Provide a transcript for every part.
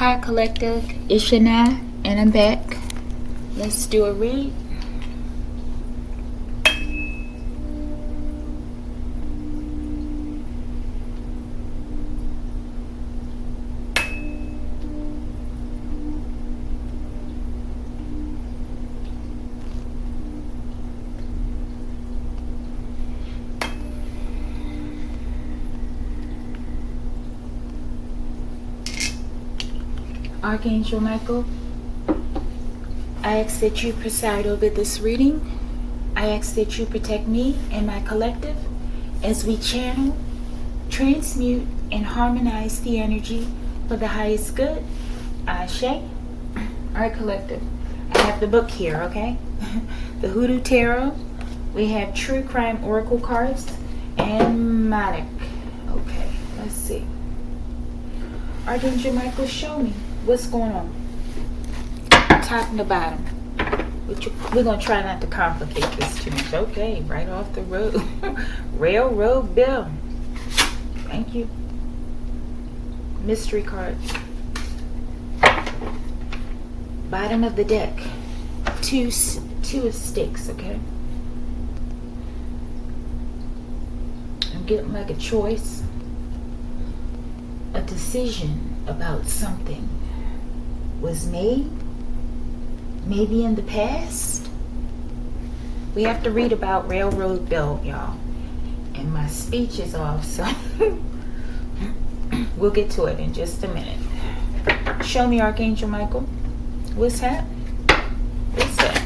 Hi Collective, it's Shana, and I'm back. Let's do a read. Archangel Michael, I ask that you preside over this reading. I ask that you protect me and my collective as we channel, transmute, and harmonize the energy for the highest good. Ashe. Alright, collective. I have the book here, okay? The Hoodoo Tarot. We have True Crime Oracle cards and Matic. Okay, let's see. Archangel Michael, show me what's going on. Top and the bottom. We're going to try not to complicate this too much. Okay, right off the road. Railroad bill. Thank you. Mystery card. Bottom of the deck. Two of sticks, okay? I'm getting like a choice. A decision about something was made, maybe in the past. We have to read about Railroad Bill, y'all. And my speech is off, so we'll get to it in just a minute. Show me, Archangel Michael. What's that? What's that?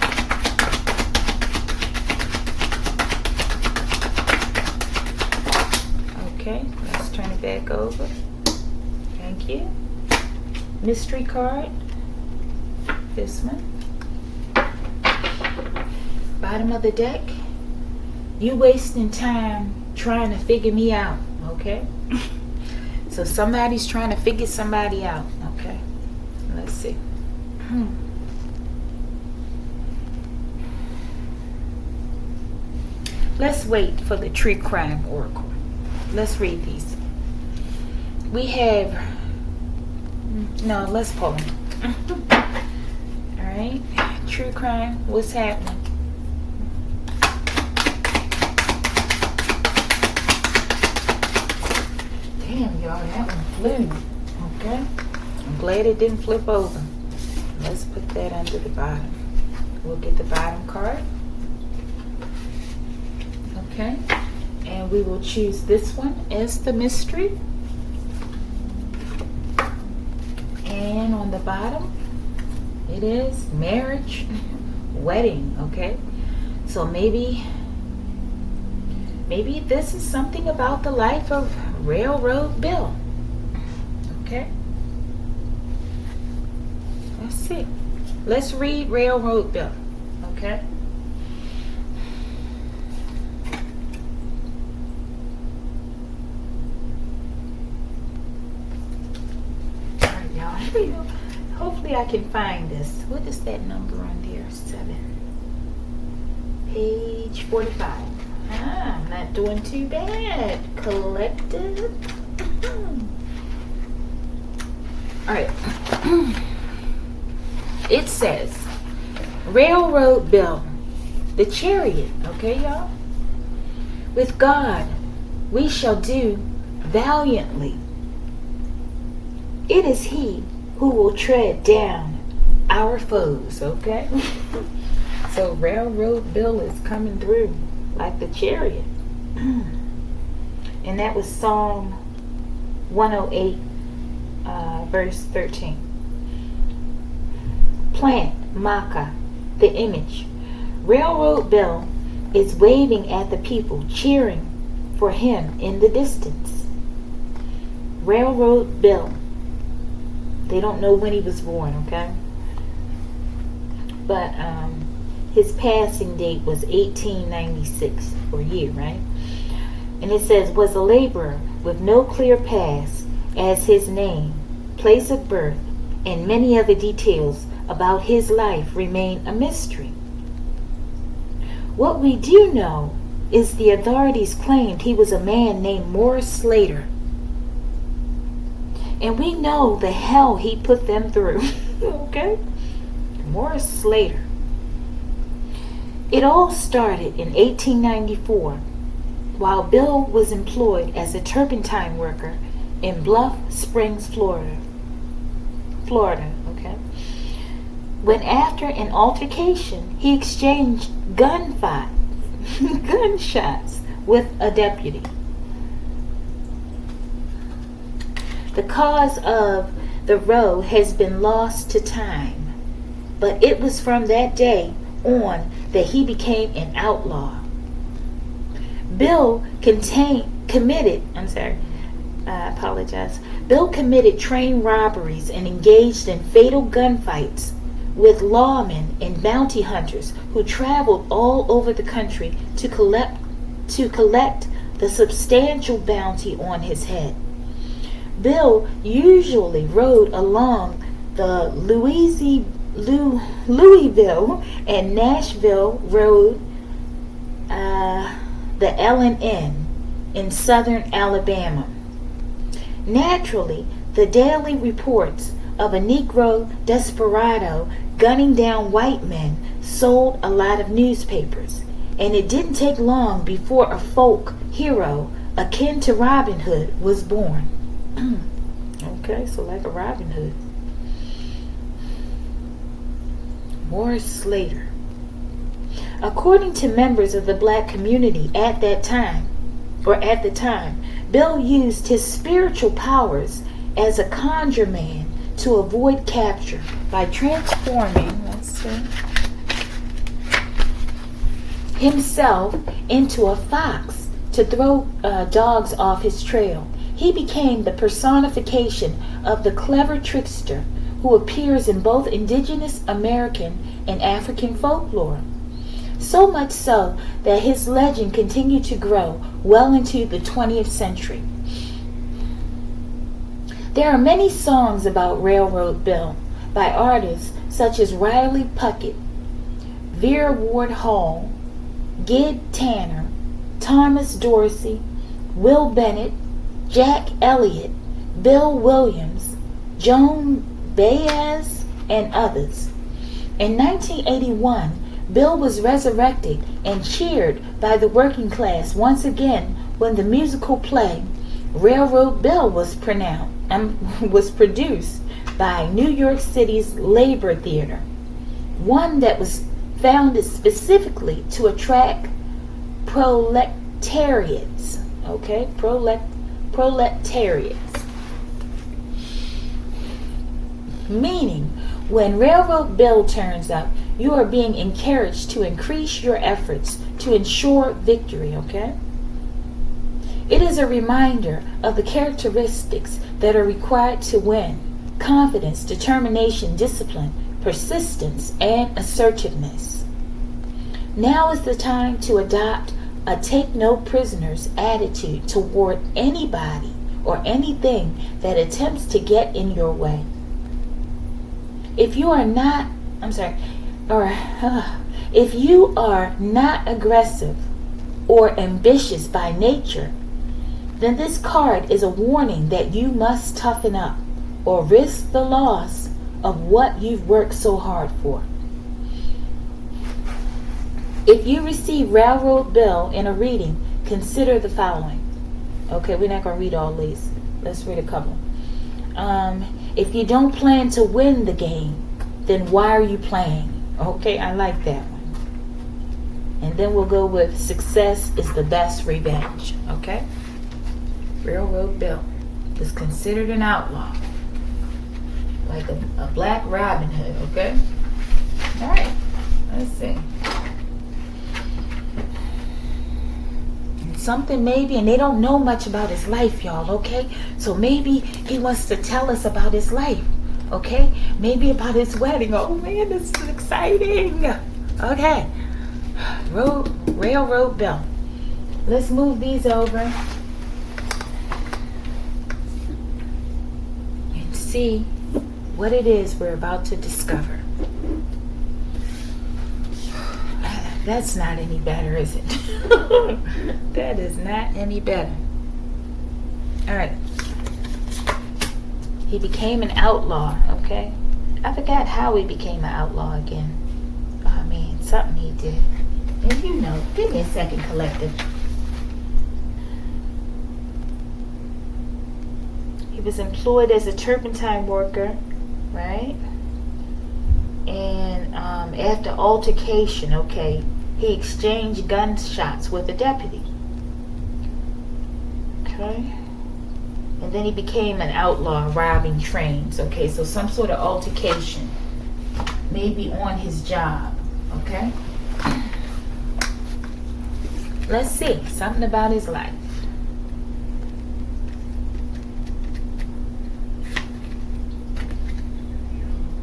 Okay, let's turn it back over. Thank you. Mystery card. This one. Bottom of the deck. You wasting time trying to figure me out, okay? So somebody's trying to figure somebody out, okay? Let's see. Let's wait for the True Crime Oracle. Let's read these. We have... No, let's pull them. Alright. True crime. What's happening? Damn, y'all. That one flew. Okay. I'm glad it didn't flip over. Let's put that under the bottom. We'll get the bottom card. Okay. And we will choose this one as the mystery. And on the bottom, it is marriage, wedding, okay? So maybe this is something about the life of Railroad Bill, okay? Let's see. Let's read Railroad Bill, okay? Hopefully I can find this. What is that number on there? 7. Page 45. I'm not doing too bad. Collective. Alright. It says, Railroad Bill, the chariot. Okay, y'all? With God, we shall do valiantly. It is He who will tread down our foes, okay? So Railroad Bill is coming through like the chariot. And that was Psalm 108, verse 13. Plant Makkah, the image. Railroad Bill is waving at the people, cheering for him in the distance. Railroad Bill. They don't know when he was born, okay? But his passing date was 1896, for a year, right? And it says, was a laborer with no clear past, as his name, place of birth, and many other details about his life remain a mystery. What we do know is the authorities claimed he was a man named Morris Slater. And we know the hell he put them through. Okay? Morris Slater. It all started in 1894 while Bill was employed as a turpentine worker in Bluff Springs, Florida. Okay? When after an altercation, he exchanged gunshots with a deputy. The cause of the row has been lost to time, but it was from that day on that he became an outlaw. Bill Bill committed train robberies and engaged in fatal gunfights with lawmen and bounty hunters who traveled all over the country to collect the substantial bounty on his head. Bill usually rode along the Louisville and Nashville Road, the L&N in southern Alabama. Naturally, the daily reports of a Negro desperado gunning down white men sold a lot of newspapers, and it didn't take long before a folk hero akin to Robin Hood was born. Okay, so like a Robin Hood. Morris Slater. According to members of the black community at the time, Bill used his spiritual powers as a conjure man to avoid capture by transforming, himself into a fox to throw dogs off his trail. He became the personification of the clever trickster who appears in both indigenous American and African folklore. So much so that his legend continued to grow well into the 20th century. There are many songs about Railroad Bill by artists such as Riley Puckett, Vera Ward Hall, Gid Tanner, Thomas Dorsey, Will Bennett, Jack Elliott, Bill Williams, Joan Baez, and others. In 1981, Bill was resurrected and cheered by the working class once again when the musical play Railroad Bill was produced by New York City's Labor Theater, one that was founded specifically to attract proletariats. Okay, proletariats. Meaning, when Railroad Bill turns up, you are being encouraged to increase your efforts to ensure victory, okay? It is a reminder of the characteristics that are required to win: confidence, determination, discipline, persistence, and assertiveness. Now is the time to adopt a take no prisoners attitude toward anybody or anything that attempts to get in your way. If you are not aggressive or ambitious by nature, then this card is a warning that you must toughen up or risk the loss of what you've worked so hard for. If you receive Railroad Bill in a reading, consider the following. Okay, we're not going to read all these. Let's read a couple. If you don't plan to win the game, then why are you playing? Okay, I like that one. And then we'll go with success is the best revenge. Okay? Railroad Bill is considered an outlaw, like a black Robin Hood. Okay? All right, let's see. Something maybe, and they don't know much about his life, y'all, okay? So maybe he wants to tell us about his life, okay? Maybe about his wedding. Oh man, this is exciting. Okay. Railroad Bill. Let's move these over and see what it is we're about to discover. That's not any better, is it? That is not any better. All right. He became an outlaw, okay? I forgot how he became an outlaw again. I mean, something he did. And you know, give me a second, collective. He was employed as a turpentine worker, right? And after altercation, okay, he exchanged gunshots with a deputy. Okay. And then he became an outlaw robbing trains. Okay, so some sort of altercation. Maybe on his job. Okay. Let's see. Something about his life.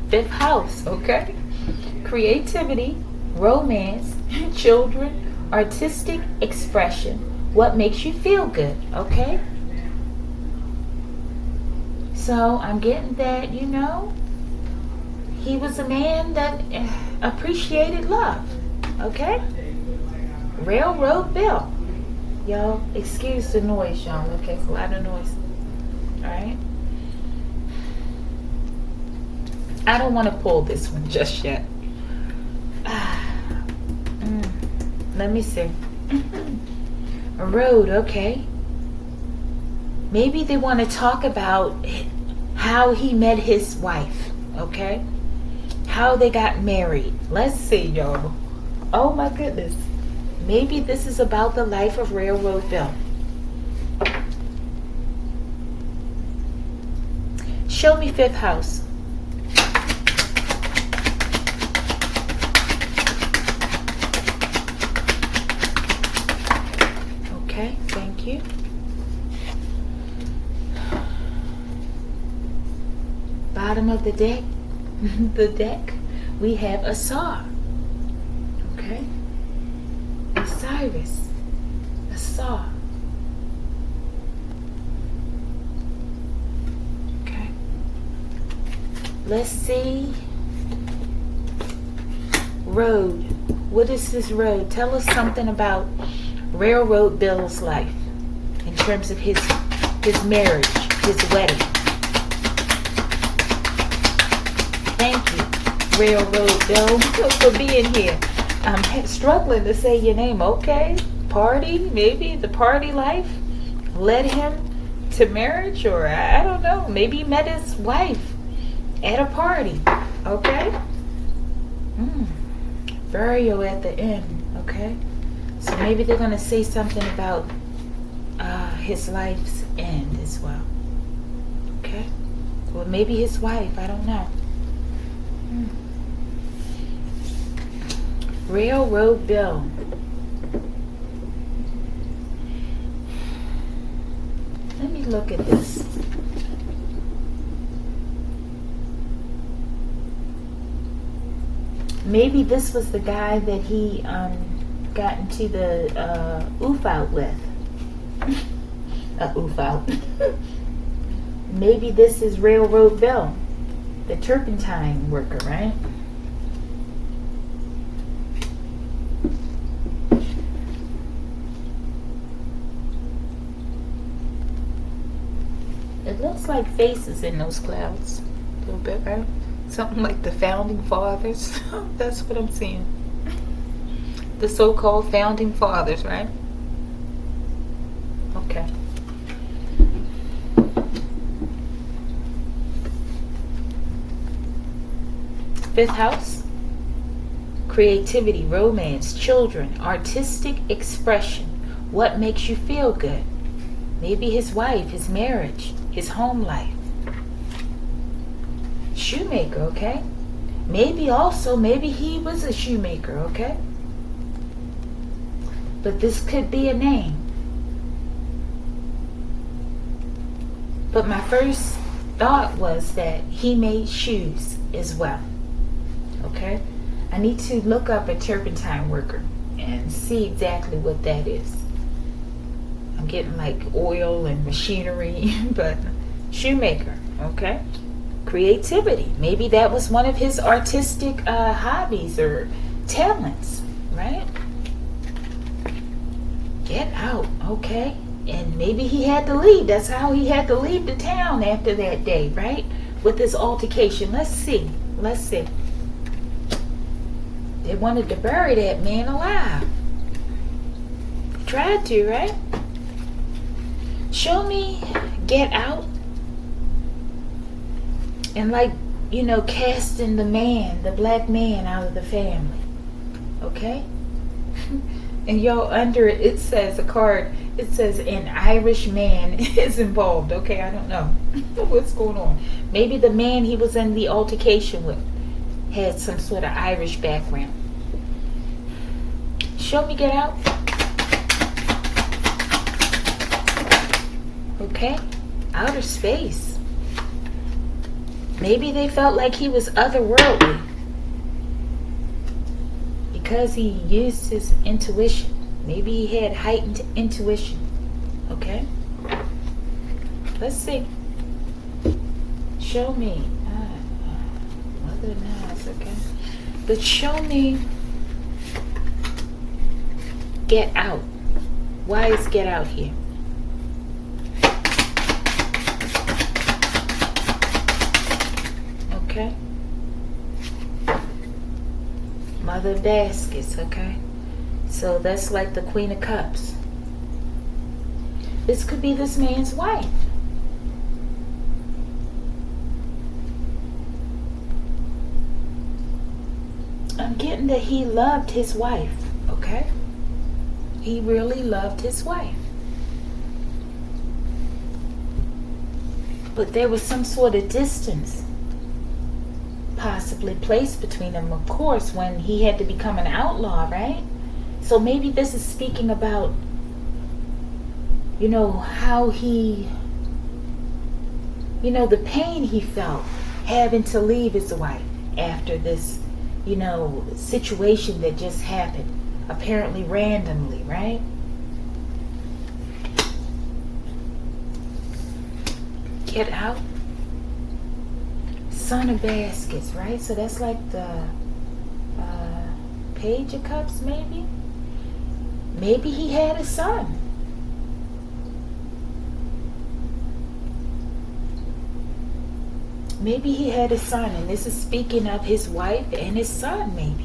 Fifth house. Okay. Creativity, romance, children, artistic expression. What makes you feel good. Okay. So I'm getting that, you know, he was a man that appreciated love, okay? Railroad Bill. Y'all, excuse the noise, y'all, okay? It's a lot of noise, all right? I don't want to pull this one just yet. Let me see. A road, okay? Maybe they want to talk about how he met his wife, okay? How they got married. Let's see, y'all. Oh my goodness. Maybe this is about the life of Railroad Bill. Show me fifth house. Okay, thank you. Bottom of the deck, we have a saw. Okay, Osiris, a saw. Okay, let's see. Road. What is this road? Tell us something about Railroad Bill's life in terms of his marriage, his wedding. Thank you, Railroad Bill, for being here. I'm struggling to say your name. Okay, party, maybe the party life led him to marriage, or I don't know. Maybe he met his wife at a party. Okay. Burial at the end. Okay. So maybe they're gonna say something about his life's end as well. Okay. Or maybe his wife. I don't know. Railroad Bill. Let me look at this. Maybe this was the guy that he got into the oof out with. Oof out. Maybe this is Railroad Bill, the turpentine worker, right? It looks like faces in those clouds. A little bit, right? Something like the founding fathers. That's what I'm seeing. The so-called founding fathers, right? Okay. Fifth house. Creativity, romance, children, artistic expression. What makes you feel good? Maybe his wife, his marriage, his home life. Shoemaker, okay? Maybe he was a shoemaker, okay? But this could be a name. But my first thought was that he made shoes as well. Okay? I need to look up a turpentine worker and see exactly what that is. I'm getting like oil and machinery, but shoemaker, okay? Creativity. Maybe that was one of his artistic hobbies or talents, right? Get out, okay? And maybe he had to leave. That's how he had to leave the town after that day, right? With this altercation. Let's see. Let's see. They wanted to bury that man alive. Tried to, right? Show me get out. And like, casting the man, the black man out of the family. Okay? And y'all, under it, it says a card. It says an Irish man is involved. Okay, I don't know what's going on. Maybe the man he was in the altercation with had some sort of Irish background. Show me get out. Okay, outer space. Maybe they felt like he was otherworldly because he used his intuition. Maybe he had heightened intuition. Okay? Let's see. Show me. Mother knows, okay? But show me get out. Why is get out here? Okay? Mother of baskets, okay? So that's like the Queen of Cups. This could be this man's wife. I'm getting that he loved his wife, okay? He really loved his wife. But there was some sort of distance possibly placed between them, of course, when he had to become an outlaw, right? So maybe this is speaking about, how he, the pain he felt having to leave his wife after this, situation that just happened, apparently randomly, right? Get out. Son of baskets, right? So that's like the Page of Cups, maybe? Maybe he had a son. Maybe he had a son, and this is speaking of his wife and his son, maybe.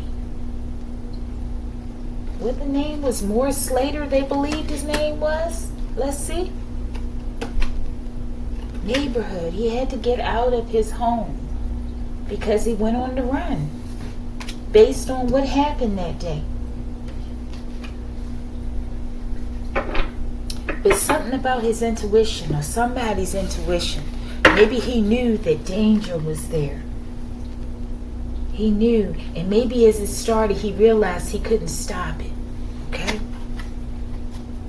What the name was? Morris Slater, they believed his name was? Let's see. Neighborhood. He had to get out of his home because he went on the run based on what happened that day. But something about his intuition, or somebody's intuition. Maybe he knew that danger was there. He knew, and maybe as it started, he realized he couldn't stop it. Okay?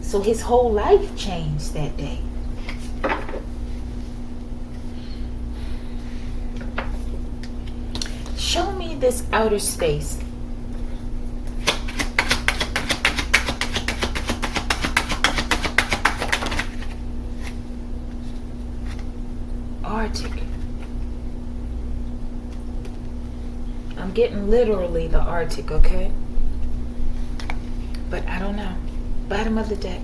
So his whole life changed that day. Show me this outer space. Arctic. I'm getting literally the Arctic, okay? But I don't know. Bottom of the deck.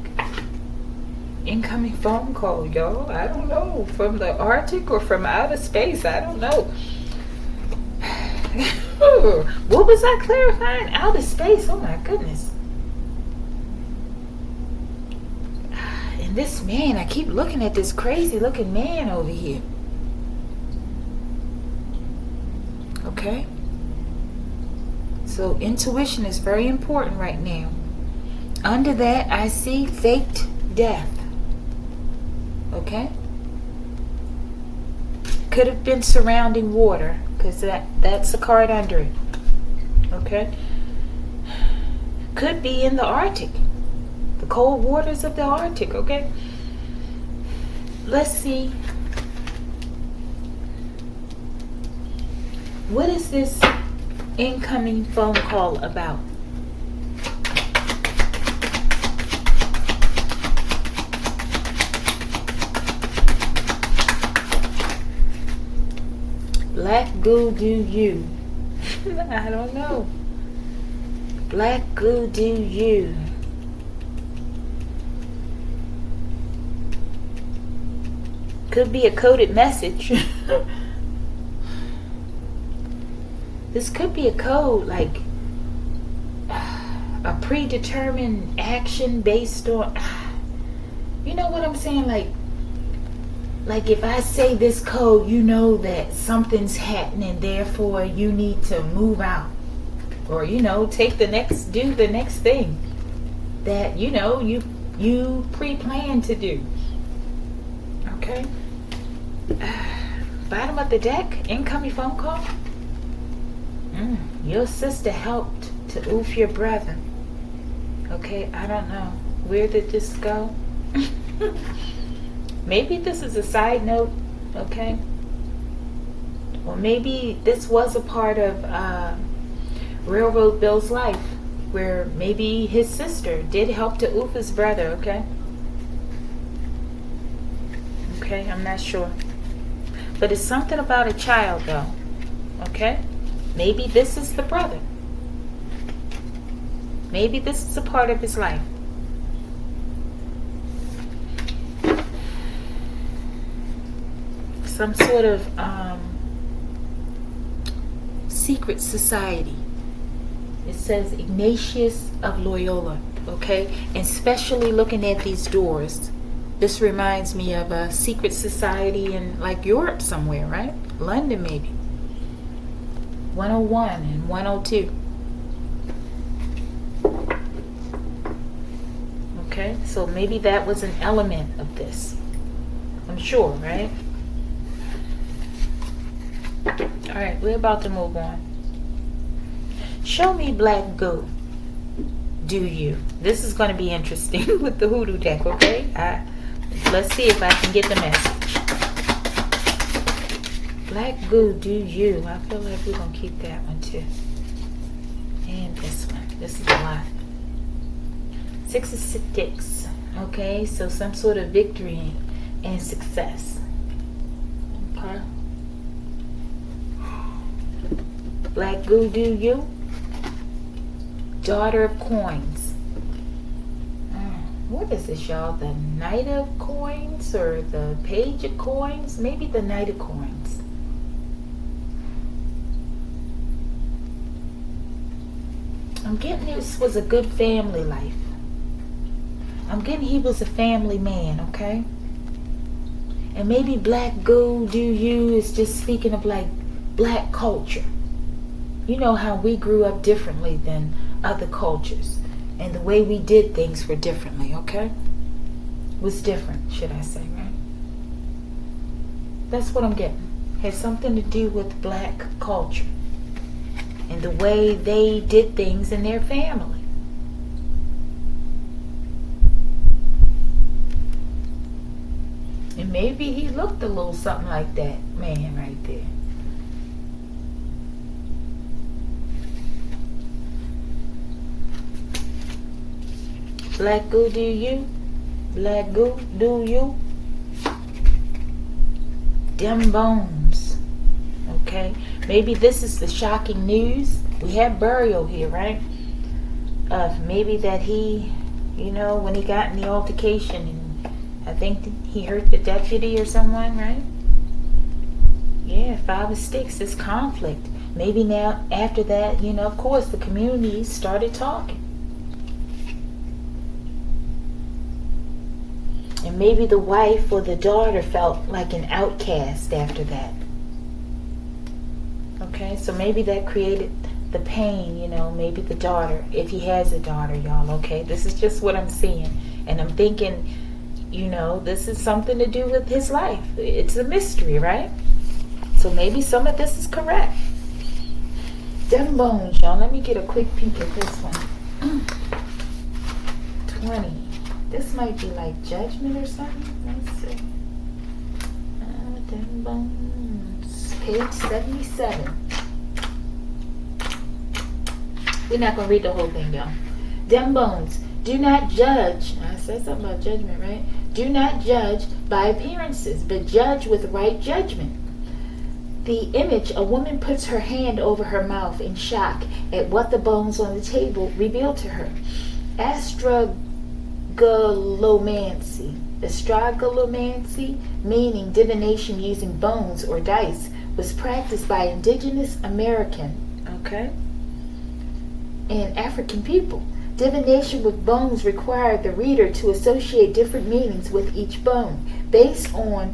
Incoming phone call, y'all. I don't know. From the Arctic or from outer space. I don't know. What was I clarifying? Outer space. Oh my goodness. And this man, I keep looking at this crazy looking man over here. Okay? So intuition is very important right now. Under that, I see faked death. Okay? Could have been surrounding water, because that's a card under it. Okay? Could be in the Arctic. The cold waters of the Arctic, okay? Let's see. What is this incoming phone call about? Black goo do you. I don't know. Black goo do you. Could be a coded message. This could be a code, like a predetermined action based on, you know what I'm saying? Like if I say this code, you know that something's happening, therefore you need to move out. Or, do the next thing that, you pre-plan to do. Okay? Bottom of the deck, incoming phone call. Your sister helped to oof your brother. Okay, I don't know. Where did this go? Maybe this is a side note, okay? Or maybe this was a part of Railroad Bill's life, where maybe his sister did help to oof his brother, okay? Okay, I'm not sure. But it's something about a child, though, okay? Maybe this is the brother. Maybe this is a part of his life. Some sort of secret society. It says Ignatius of Loyola, okay? And especially looking at these doors, this reminds me of a secret society in like Europe somewhere, right? London maybe. 101 and 102. Okay, so maybe that was an element of this. I'm sure, right? Alright, we're about to move on. Show me black goo. Do you? This is going to be interesting with the hoodoo deck, okay? Let's see if I can get the message. Black goo, do you? I feel like we're going to keep that one too. And this one. This is a lot. 6 of Sticks. Okay, so some sort of victory and success. Okay. Black goo, do you? Daughter of Coins. What is this, y'all? The Knight of Coins or the Page of Coins? Maybe the Knight of Coins. I'm getting this was a good family life. I'm getting he was a family man, okay? And maybe black goo, do you, is just speaking of like black culture. You know how we grew up differently than other cultures. And the way we did things were differently, okay? Was different, should I say, right? That's what I'm getting. Has something to do with black culture. And the way they did things in their family. And maybe he looked a little something like that man right there. Black goo, do you? Black goo, do you? Them bones. Okay. Maybe this is the shocking news. We have burial here, right? Maybe that he, when he got in the altercation, and I think he hurt the deputy or someone, right? Yeah, 5 of Sticks is conflict. Maybe now, after that, of course, the community started talking. And maybe the wife or the daughter felt like an outcast after that. Okay, so maybe that created the pain, maybe the daughter, if he has a daughter, y'all, okay? This is just what I'm seeing. And I'm thinking, this is something to do with his life. It's a mystery, right? So maybe some of this is correct. Them bones, y'all. Let me get a quick peek at this one. 20. This might be like judgment or something. Let's see. Them bones. Page 77. We're not going to read the whole thing, y'all. Them bones. Do not judge. I said something about judgment, right? Do not judge by appearances, but judge with right judgment. The image, a woman puts her hand over her mouth in shock at what the bones on the table reveal to her. Astrogalomancy. Astrogalomancy, meaning divination using bones or dice, was practiced by indigenous American, and African people. Divination with bones required the reader to associate different meanings with each bone, based on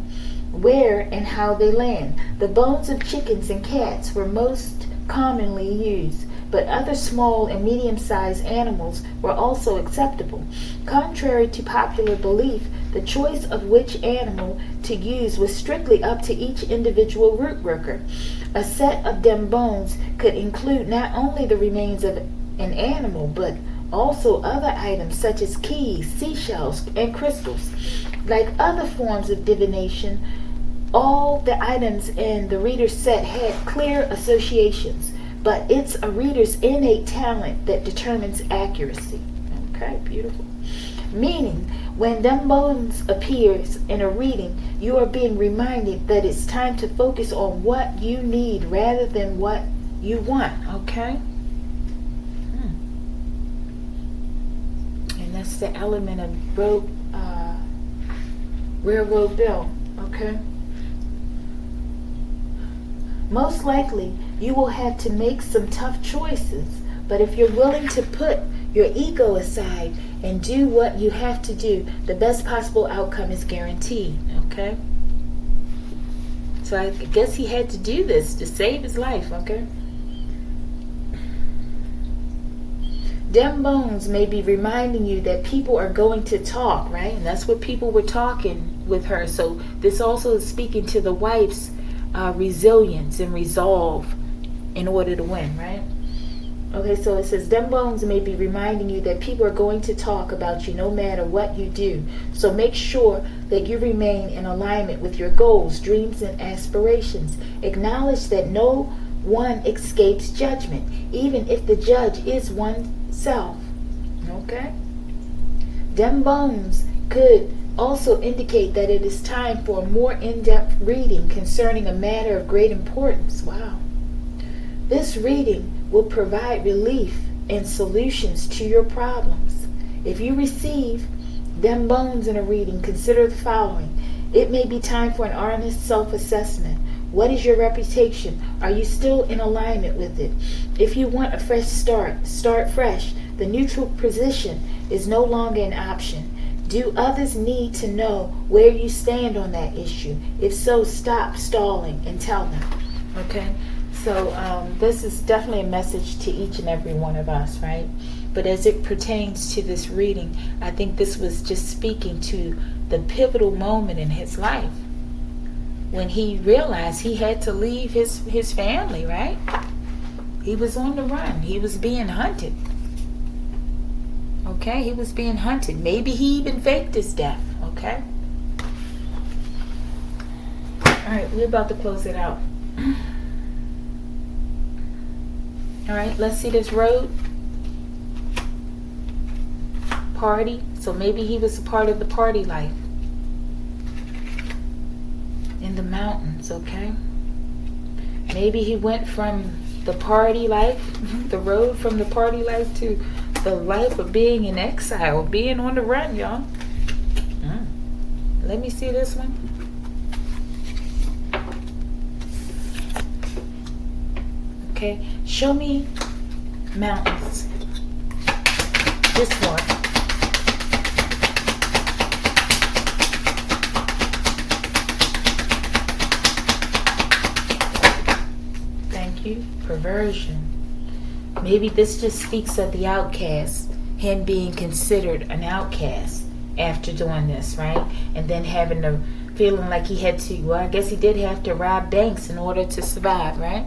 where and how they land. The bones of chickens and cats were most commonly used, but other small and medium-sized animals were also acceptable. Contrary to popular belief, the choice of which animal to use was strictly up to each individual root worker. A set of dem bones could include not only the remains of an animal, but also other items such as keys, seashells, and crystals. Like other forms of divination, all the items in the reader's set had clear associations, but it's a reader's innate talent that determines accuracy. Okay, beautiful. Meaning, when them bones appears in a reading, you are being reminded that it's time to focus on what you need rather than what you want. Okay? And that's the element of railroad bill. Okay? Most likely, you will have to make some tough choices, but if you're willing to put your ego aside and do what you have to do, the best possible outcome is guaranteed. Okay? So I guess he had to do this to save his life. Okay? Dem bones may be reminding you that people are going to talk, right? And that's what people were talking with her. So this also is speaking to the wife's resilience and resolve in order to win, right? Okay, so it says, them bones may be reminding you that people are going to talk about you no matter what you do. So make sure that you remain in alignment with your goals, dreams, and aspirations. Acknowledge that no one escapes judgment, even if the judge is oneself. Okay? Them bones could also indicate that it is time for a more in-depth reading concerning a matter of great importance. Wow. This reading will provide relief and solutions to your problems. If you receive them bones in a reading, consider the following. It may be time for an honest self-assessment. What is your reputation? Are you still in alignment with it? If you want a fresh start fresh. The neutral position is no longer an option. Do others need to know where you stand on that issue? If so, stop stalling and tell them. Okay? So this is definitely a message to each and every one of us, right? But as it pertains to this reading, I think this was just speaking to the pivotal moment in his life when he realized he had to leave his family, right? He was on the run. He was being hunted. Okay? He was being hunted. Maybe he even faked his death. Okay? All right, we're about to close it out. All right, let's see this road. Party. So maybe he was a part of the party life. In the mountains, okay? Maybe he went from the party life, the road from the party life to the life of being in exile, being on the run, y'all. Let me see this one. Okay, show me mountains. This one. Thank you. Perversion. Maybe this just speaks of the outcast, him being considered an outcast after doing this, right? And then having the feeling like he had to, well, I guess he did have to rob banks in order to survive, right?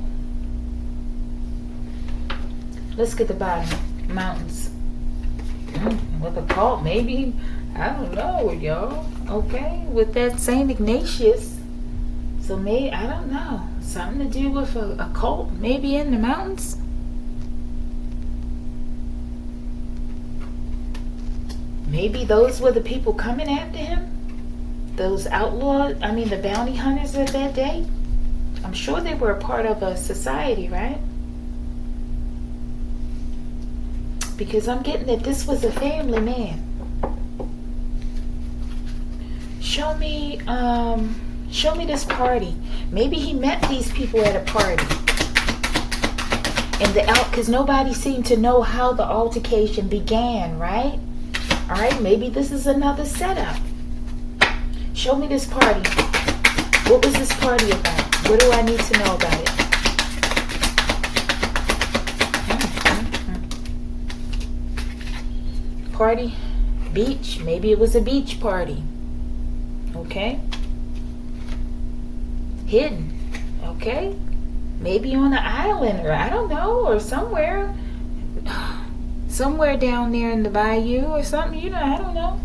Let's get the bottom. Mountains. With a cult, maybe. I don't know, y'all. Okay? With that St. Ignatius. So maybe, I don't know. Something to do with a cult. Maybe in the mountains. Maybe those were the people coming after him. Those outlaws, the bounty hunters of that day. I'm sure they were a part of a society, right? Because I'm getting that this was a family man. show me this party. Maybe he met these people at a party. And because nobody seemed to know how the altercation began, right? All right, maybe this is another setup. Show me this party. What was this party about? What do I need to know about it? Party, beach. Maybe it was a beach party. Okay. Hidden. Okay. Maybe on an island, or I don't know, or somewhere down there in the bayou or something, I don't know.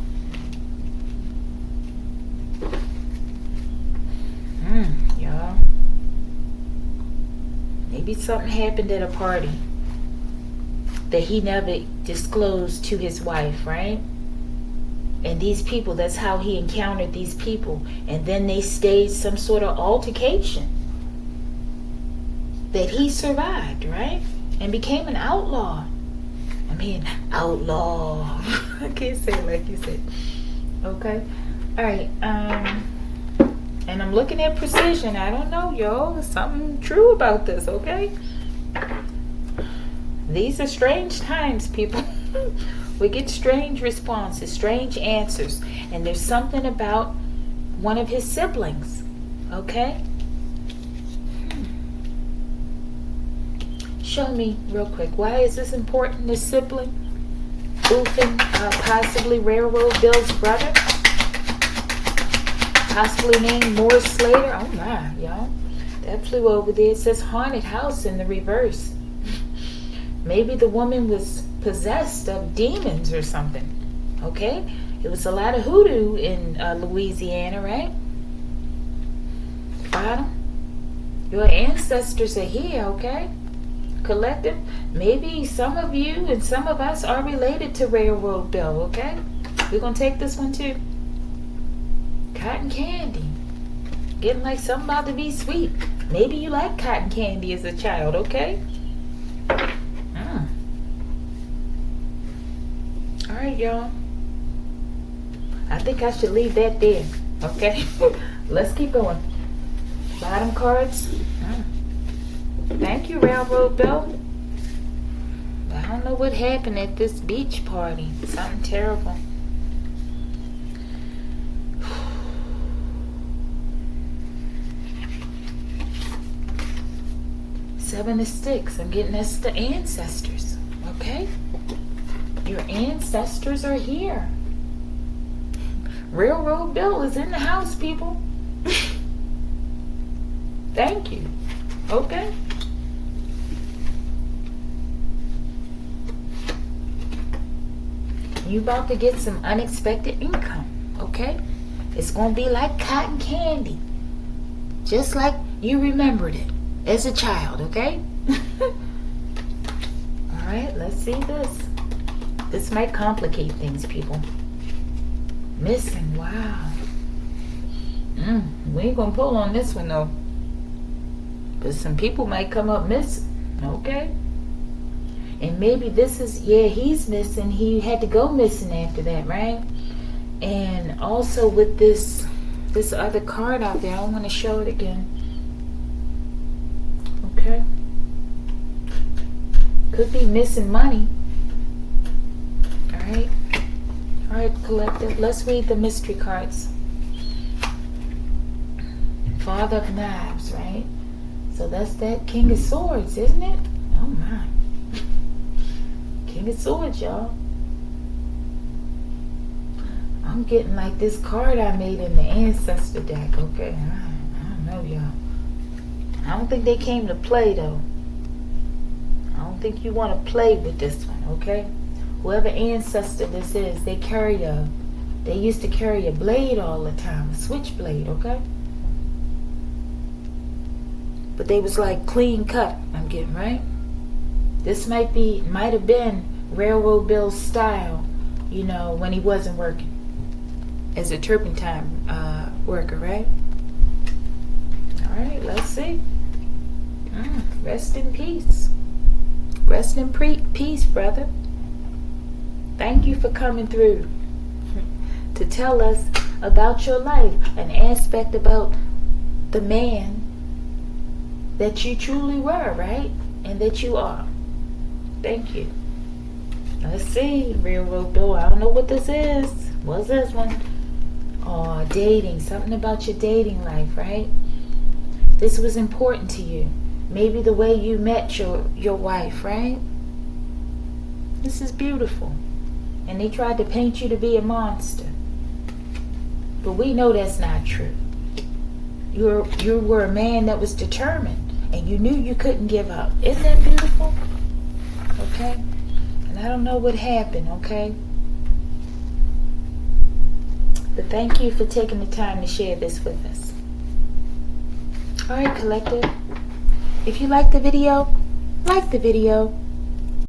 Y'all. Maybe something happened at a party that he never disclosed to his wife, right? And these people, that's how he encountered these people. And then they staged some sort of altercation that he survived, right? And became an outlaw. I mean, outlaw. I can't say it like you said. Okay. All right. And I'm looking at precision. I don't know, y'all. There's something true about this, okay? These are strange times, people. We get strange responses, strange answers. And there's something about one of his siblings, okay? Show me real quick. Why is this important? This sibling? Boofin, possibly Railroad Bill's brother? Possibly named Morris Slater? Oh my, y'all. That flew over there. It says haunted house in the reverse. Maybe the woman was possessed of demons or something. Okay? It was a lot of hoodoo in Louisiana, right? Bottom. Your ancestors are here, okay? Collective. Maybe some of you and some of us are related to Railroad Bill, okay? We're going to take this one too. Cotton candy. Getting like something about to be sweet. Maybe you like cotton candy as a child, okay? Alright, y'all. I think I should leave that there, okay? Let's keep going. Bottom cards. Thank you, Railroad Bill. I don't know what happened at this beach party. Something terrible. Seven of Sticks. I'm getting that's the ancestors. Okay? Your ancestors are here. Railroad Bill is in the house, people. Thank you. Okay? You about to get some unexpected income. Okay? It's going to be like cotton candy. Just like you remembered it as a child, okay? Alright, let's see this. This might complicate things, people. Missing, wow. We ain't gonna pull on this one though. But some people might come up missing, okay? And maybe this is, he's missing. He had to go missing after that, right? And also with this other card out there, I want to show it again. Okay. Could be missing money. Alright. Alright, collective. Let's read the mystery cards. Father of Knives, right? So that's that King of Swords, isn't it? Oh my. King of Swords, y'all. I'm getting like this card I made in the Ancestor deck, okay? I don't know, y'all. I don't think they came to play, though. I don't think you want to play with this one, okay? Whoever ancestor this is, they used to carry a blade all the time, a switchblade, okay? But they was like clean cut, I'm getting, right? This might have been Railroad Bill's style, when he wasn't working as a turpentine worker, right? Alright, let's see. Rest in peace. Rest in peace, brother. Thank you for coming through to tell us about your life, an aspect about the man that you truly were, right? And that you are. Thank you. Let's see, real world door. I don't know what this is. What's this one? Oh, dating. Something about your dating life, right? This was important to you. Maybe the way you met your wife, right? This is beautiful. And they tried to paint you to be a monster. But we know that's not true. You were a man that was determined. And you knew you couldn't give up. Isn't that beautiful? Okay? And I don't know what happened, okay? But thank you for taking the time to share this with us. Alright, collective. If you like the video, like the video.